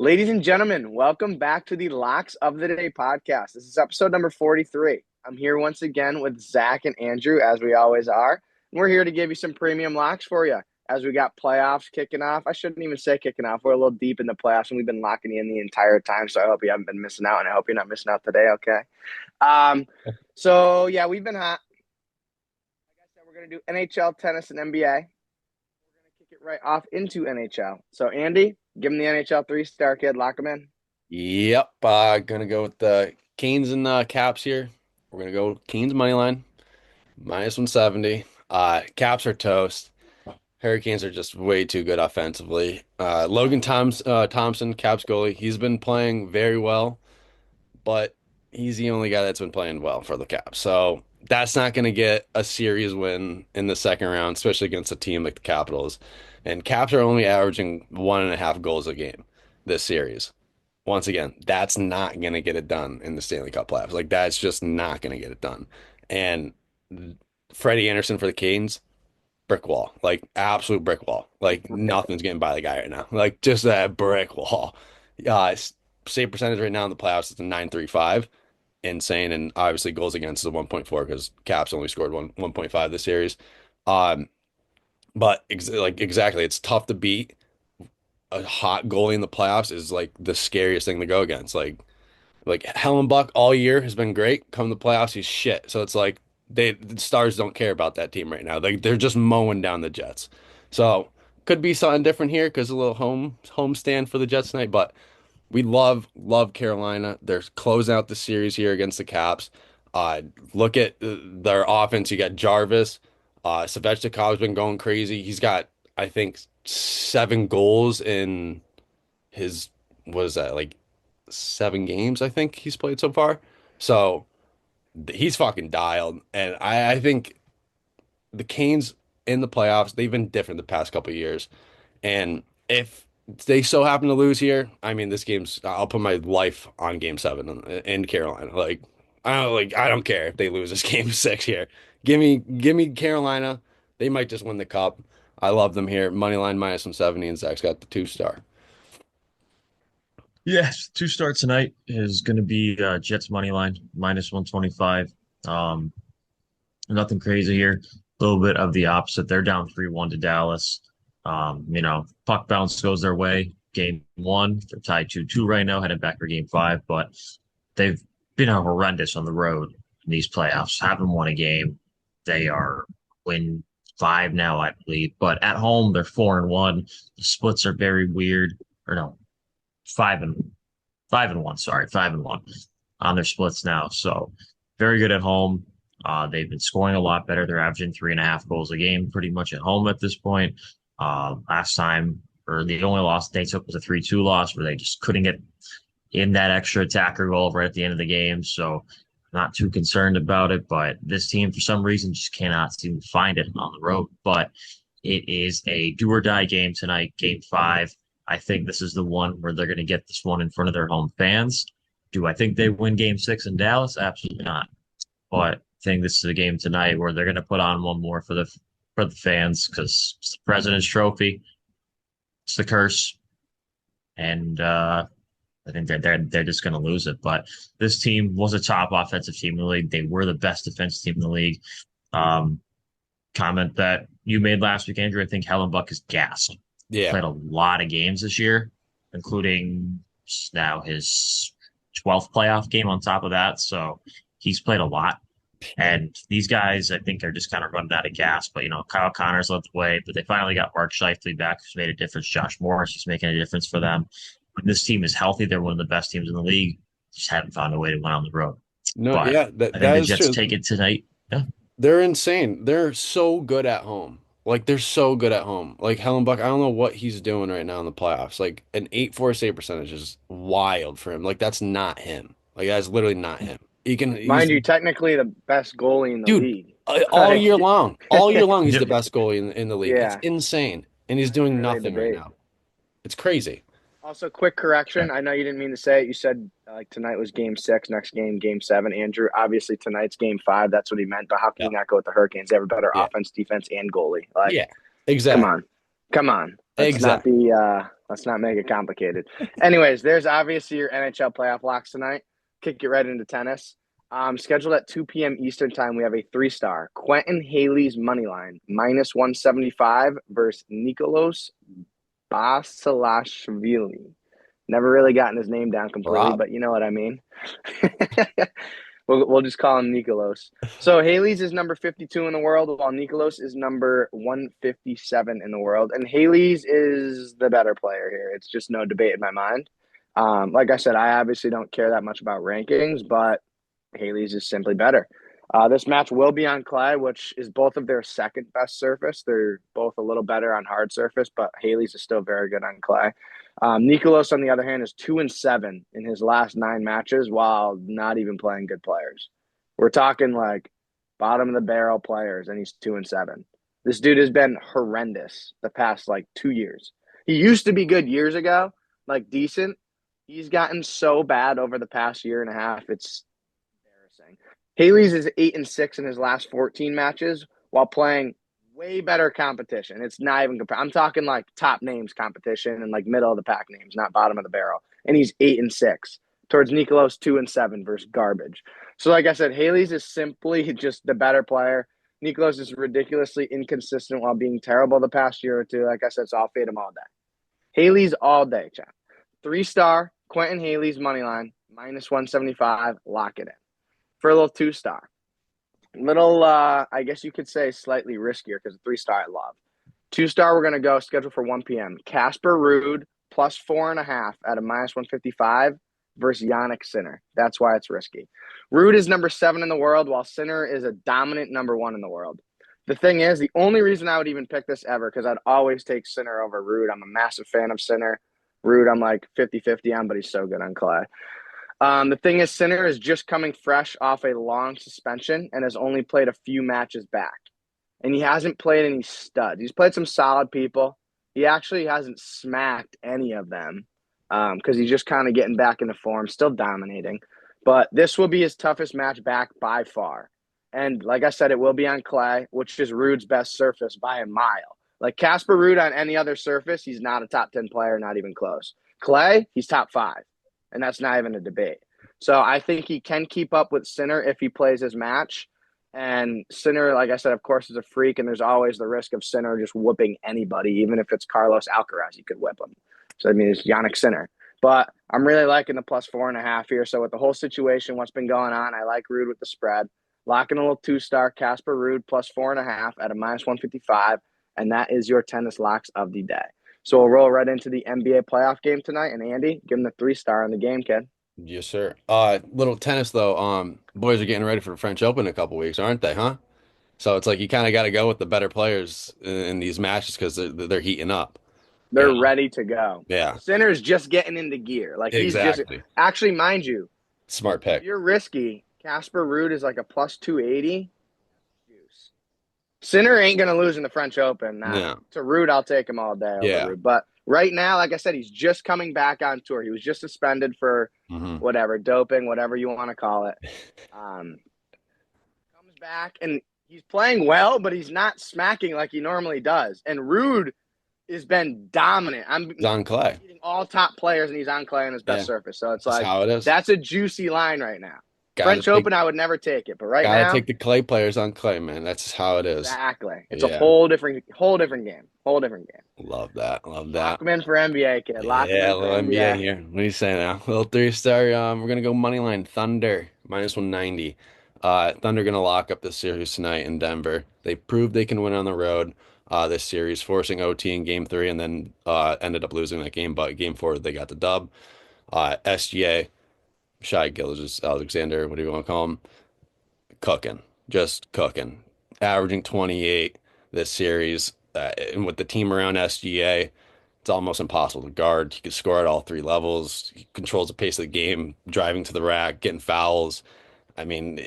Ladies and gentlemen, welcome back to the Locks of the Day podcast. This is episode number 43. I'm here once again with Zach and Andrew, as we always are. And we're here to give you some premium locks for you as we got playoffs kicking off. I shouldn't even say kicking off. We're a little deep in the playoffs, and we've been locking you in the entire time. So I hope you haven't been missing out, and I hope you're not missing out today, okay? We've been hot. Like I said, we're going to do NHL, tennis, and NBA. We're going to kick it right off into NHL. So, Andy, give him the NHL 3-star kid. Lock him in. Yep, gonna go with the Canes and Caps here. We're gonna go Canes money line minus 170. Caps are toast. Hurricanes are just way too good offensively. Thompson, Caps goalie, he's been playing very well, but he's the only guy that's been playing well for the Caps. So that's not gonna get a series win in the second round, especially against a team like the Capitals. And Caps are only averaging 1.5 goals a game this series. Once again, that's not going to get it done in the Stanley Cup playoffs. Like, that's just not going to get it done. And Freddie Anderson for the Canes, brick wall. Like, absolute brick wall. Like, nothing's getting by the guy right now. Like, just that brick wall. Save percentage right now in the playoffs is a 9.35. Insane. And obviously, goals against is a 1.4 because Caps only scored 1.5 this series. Um, but exactly, it's tough to beat. A hot goalie in the playoffs is like the scariest thing to go against. Like Hellenbuck all year has been great. Come the playoffs, he's shit. So it's like the Stars don't care about that team right now. They're just mowing down the Jets. So could be something different here because a little home stand for the Jets tonight. But we love Carolina. They're closing out the series here against the Caps. Look at their offense. You got Jarvis. Svechnikov's been going crazy. He's got, I think, 7 goals in his, what is that, like 7 games, I think he's played so far. So he's fucking dialed. And I think the Canes in the playoffs, they've been different the past couple of years. And if they so happen to lose here, I mean, I'll put my life on game 7 in Carolina. I don't care if they lose this game 6 here. Give me Carolina. They might just win the cup. I love them here. Money line minus 170, and Zach's got the 2-star. Yes, two start tonight is going to be Jets money line minus 125. Um, Nothing crazy here. A little bit of the opposite. They're down 3-1 to Dallas. Puck bounce goes their way. Game one, they're tied 2-2 right now, heading back for game five, but they've been horrendous on the road in these playoffs. Haven't won a game. They are win five now, I believe. But at home, they're 4-1. The splits are very weird. Or no, 5-1. Sorry, 5-1 on their splits now. So very good at home. They've been scoring a lot better. They're averaging 3.5 goals a game pretty much at home at this point. Last time, or the only loss they took was a 3-2 loss where they just couldn't get in that extra attacker goal right at the end of the game. So not too concerned about it. But this team, for some reason, just cannot seem to find it on the road. But it is a do or die game tonight, game five. I think this is the one where they're going to get this one in front of their home fans. Do I think they win game six in Dallas? Absolutely not. But I think this is a game tonight where they're going to put on one more for the fans because it's the President's Trophy. It's the curse. And I think they're just going to lose it. But this team was a top offensive team in the league. They were the best defensive team in the league. Comment that you made last week, Andrew. I think Hellenbuck is gassed. Yeah. Played a lot of games this year, including now his 12th playoff game on top of that. So he's played a lot. And these guys, I think, are just kind of running out of gas. But, Kyle Connor's led the way, but they finally got Mark Scheifele back, who's made a difference. Josh Morris is making a difference for them. When this team is healthy, they're one of the best teams in the league. Just haven't found a way to win on the road. No, But yeah, I that think that the is Jets true. take it tonight. Yeah. They're insane. They're so good at home. Like they're so good at home. Like Hellenbuck, I don't know what he's doing right now in the playoffs. Like an 8-4 save percentage is wild for him. Like that's not him. Like that's literally not him. He's Mind you, technically the best goalie in the dude, league. all year long. All year long he's Yep. the best goalie in the league. It's Yeah, insane. And he's not even doing really a nothing right debate. now. It's crazy. Also, quick correction. I know you didn't mean to say it. You said like tonight was game six, next game, game seven. Andrew, obviously tonight's game five. That's what he meant. But how can Yeah. you not go with the Hurricanes? They have a better Yeah. offense, defense, and goalie. Like, Yeah. come Exactly. on. Come on. Let's not Exactly. be Let's not make it complicated. Anyways, there's obviously your NHL playoff locks tonight. Kick it right into tennis. Scheduled at 2 p.m. Eastern time, we have a 3-star. Quentin Haley's money line, minus 175 versus Nicolas Basilashvili. Never really gotten his name down completely, Rob. but you know what I mean. We'll just call him Nicolas. So Haley's is number 52 in the world, while Nicolas is number 157 in the world. And Haley's is the better player here. It's just no debate in my mind. Like I said, I obviously don't care that much about rankings, but Haley's is simply better. This match will be on clay, which is both of their second best surface. They're both a little better on hard surface, but Haley's is still very good on clay. Nicolas, on the other hand, is 2-7 in his last 9 matches while not even playing good players. We're talking like bottom of the barrel players, and he's 2-7. This dude has been horrendous the past like 2 years. He used to be good years ago, like decent. He's gotten so bad over the past year and a half. It's embarrassing. Haley's is 8-6 in his last 14 matches while playing way better competition. It's not even I'm talking like top names competition and like middle of the pack names, not bottom of the barrel. And he's 8-6 towards Nicolas 2-7 versus garbage. So like I said, Haley's is simply just the better player. Nicolas is ridiculously inconsistent while being terrible the past year or two. Like I said, so I'll fade him all day. Haley's all day, Chad. 3-star, Quentin Haley's money line, minus 175, lock it in. For a little 2-star. Little, I guess you could say slightly riskier because 3-star I love. 2-star, we're going to go scheduled for 1 p.m. Casper Ruud plus 4.5 at a minus 155 versus Yannick Sinner. That's why it's risky. Ruud is number 7 in the world, while Sinner is a dominant number 1 in the world. The thing is, the only reason I would even pick this ever, because I'd always take Sinner over Ruud. I'm a massive fan of Sinner. Ruud, I'm like 50-50 on, but he's so good on clay. The thing is, Sinner is just coming fresh off a long suspension and has only played a few matches back. And he hasn't played any studs. He's played some solid people. He actually hasn't smacked any of them because he's just kind of getting back into form, still dominating. But this will be his toughest match back by far. And like I said, it will be on clay, which is Ruud's best surface by a mile. Like Casper Ruud on any other surface, he's not a top 10 player, not even close. Clay, he's top 5. And that's not even a debate. So I think he can keep up with Sinner if he plays his match. And Sinner, like I said, of course, is a freak, and there's always the risk of Sinner just whooping anybody, even if it's Carlos Alcaraz, he could whip him. So, I mean, it's Yannick Sinner. But I'm really liking the plus 4.5 here. So with the whole situation, what's been going on, I like Ruud with the spread. Locking a little 2-star, Casper Ruud plus 4.5 at a minus 155. And that is your tennis locks of the day. So we'll roll right into the NBA playoff game tonight. And Andy, give him the 3-star on the game, kid. Yes, sir. Little tennis though. Boys are getting ready for the French Open in a couple weeks, aren't they, huh? So it's like you kind of got to go with the better players in these matches because they're heating up. You They're know? ready to go. Yeah, Sinner's just getting into gear. Like he's just exactly. actually, mind you, Smart if pick. you're risky, Casper Ruud is like a plus 280. Sinner ain't gonna lose in the French Open. Nah. No. To Ruud, I'll take him all day over Yeah. Ruud. But right now, like I said, he's just coming back on tour. He was just suspended for whatever, doping, whatever you want to call it. Comes back and he's playing well, but he's not smacking like he normally does. And Ruud has been dominant. He's on clay. Beating all top players, and he's on clay on his best surface. So it's That's like how it is. that's a juicy line right now. Gotta French Open, I would never take it, but right now, gotta take the clay players on clay, man. That's just how it is. exactly. It's Yeah. a whole different game. Whole different game. Love that. Love Lock that. him in for NBA, kid. Lock him Yeah, in for little NBA NBA. here. What do you say now? Little 3-star. We're gonna go money line Thunder minus 190. Thunder gonna lock up this series tonight in Denver. They proved they can win on the road. This series, forcing OT in Game 3, and then ended up losing that game. But Game 4, they got the dub. SGA, Shai Gilgeous-Alexander, what do you want to call him? Cooking, just cooking, averaging 28 this series. And with the team around SGA, it's almost impossible to guard. He can score at all 3 levels. He controls the pace of the game, driving to the rack, getting fouls. I mean,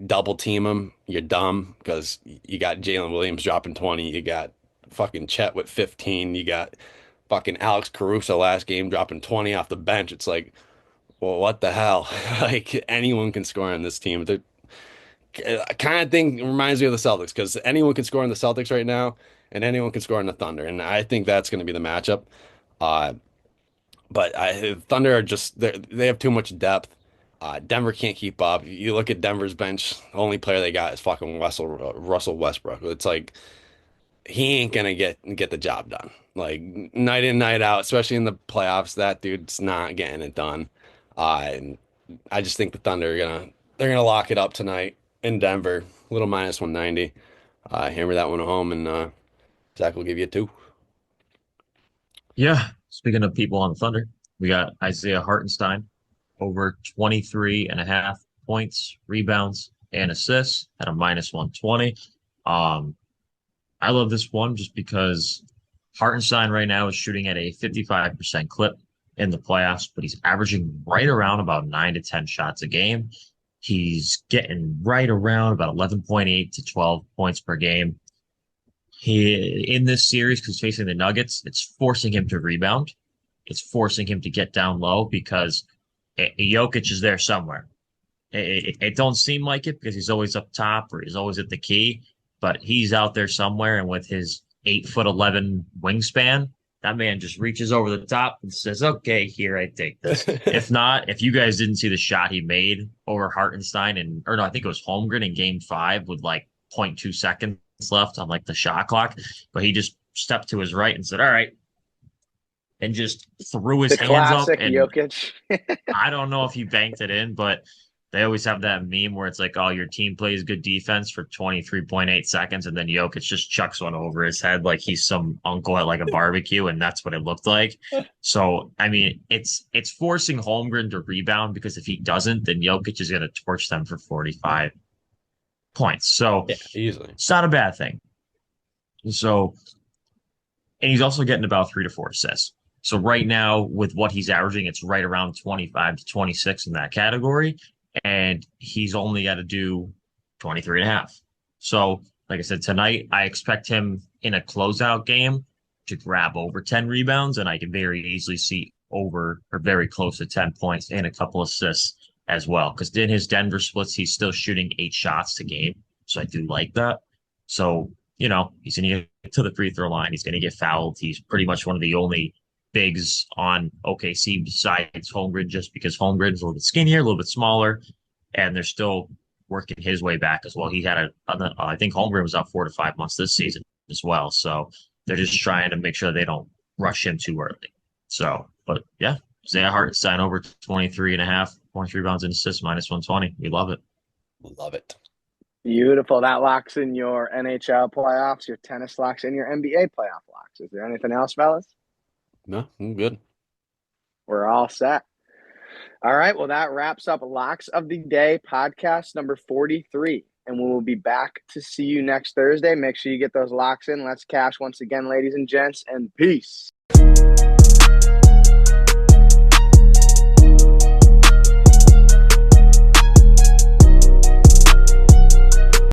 double team him, you're dumb because you got Jalen Williams dropping 20. You got fucking Chet with 15. You got fucking Alex Caruso last game dropping 20 off the bench. It's like, well, what the hell? Like anyone can score on this team. The kind of thing reminds me of the Celtics because anyone can score on the Celtics right now, and anyone can score on the Thunder, and I think that's going to be the matchup. But Thunder are just they have too much depth. Denver can't keep up. You look at Denver's bench, the only player they got is fucking Russell Westbrook. It's like he ain't gonna get the job done. Like night in, night out, especially in the playoffs, that dude's not getting it done. And I just think the Thunder are they're gonna lock it up tonight in Denver, little minus 190. Hammer that one home, and Zach will give you a two. Yeah. Speaking of people on the Thunder, we got Isaiah Hartenstein over 23 and a half points, rebounds, and assists at a minus 120. Um, I love this one just because Hartenstein right now is shooting at a 55% clip in the playoffs, but he's averaging right around about 9 to 10 shots a game. He's getting right around about 11.8 to 12 points per game. He in this series, because facing the Nuggets, it's forcing him to rebound. It's forcing him to get down low because Jokic is there somewhere. It don't seem like it because he's always up top or he's always at the key, but he's out there somewhere. And with his 8'11" wingspan, that man just reaches over the top and says, "Okay, here, I take this." If not, if you guys didn't see the shot he made over Hartenstein or no, I think it was Holmgren in Game 5 with like 0.2 seconds left on like the shot clock, but he just stepped to his right and said, "All right," and just threw his The hands up. classic And Jokic. I don't know if he banked it in, but they always have that meme where it's like, oh, your team plays good defense for 23.8 seconds, and then Jokic just chucks one over his head like he's some uncle at like a barbecue, and that's what it looked like. So, I mean, it's forcing Holmgren to rebound because if he doesn't, then Jokic is going to torch them for 45 points. So Yeah, easily. it's not a bad thing. So, and he's also getting about 3 to 4 assists. So right now, with what he's averaging, it's right around 25 to 26 in that category. And he's only got to do 23 and a half. So, like I said, tonight, I expect him in a closeout game to grab over 10 rebounds. And I can very easily see over or very close to 10 points and a couple assists as well. Because in his Denver splits, he's still shooting 8 shots a game. So I do like that. So, he's going to get to the free throw line. He's going to get fouled. He's pretty much one of the only bigs on OKC besides Holmgren, just because Holmgren's a little bit skinnier, a little bit smaller, and they're still working his way back as well. He had I think Holmgren was out 4 to 5 months this season as well. So they're just trying to make sure they don't rush him too early. So, but yeah, Isaiah Hartenstein over 23 and a half, 23 rebounds and assists, minus 120. We love it. Love it. Beautiful. That locks in your NHL playoffs, your tennis locks in your NBA playoff locks. Is there anything else, fellas? No, I'm good. We're all set. All right. Well, that wraps up Locks of the Day podcast number 43. And we will be back to see you next Thursday. Make sure you get those locks in. Let's cash once again, ladies and gents, and peace.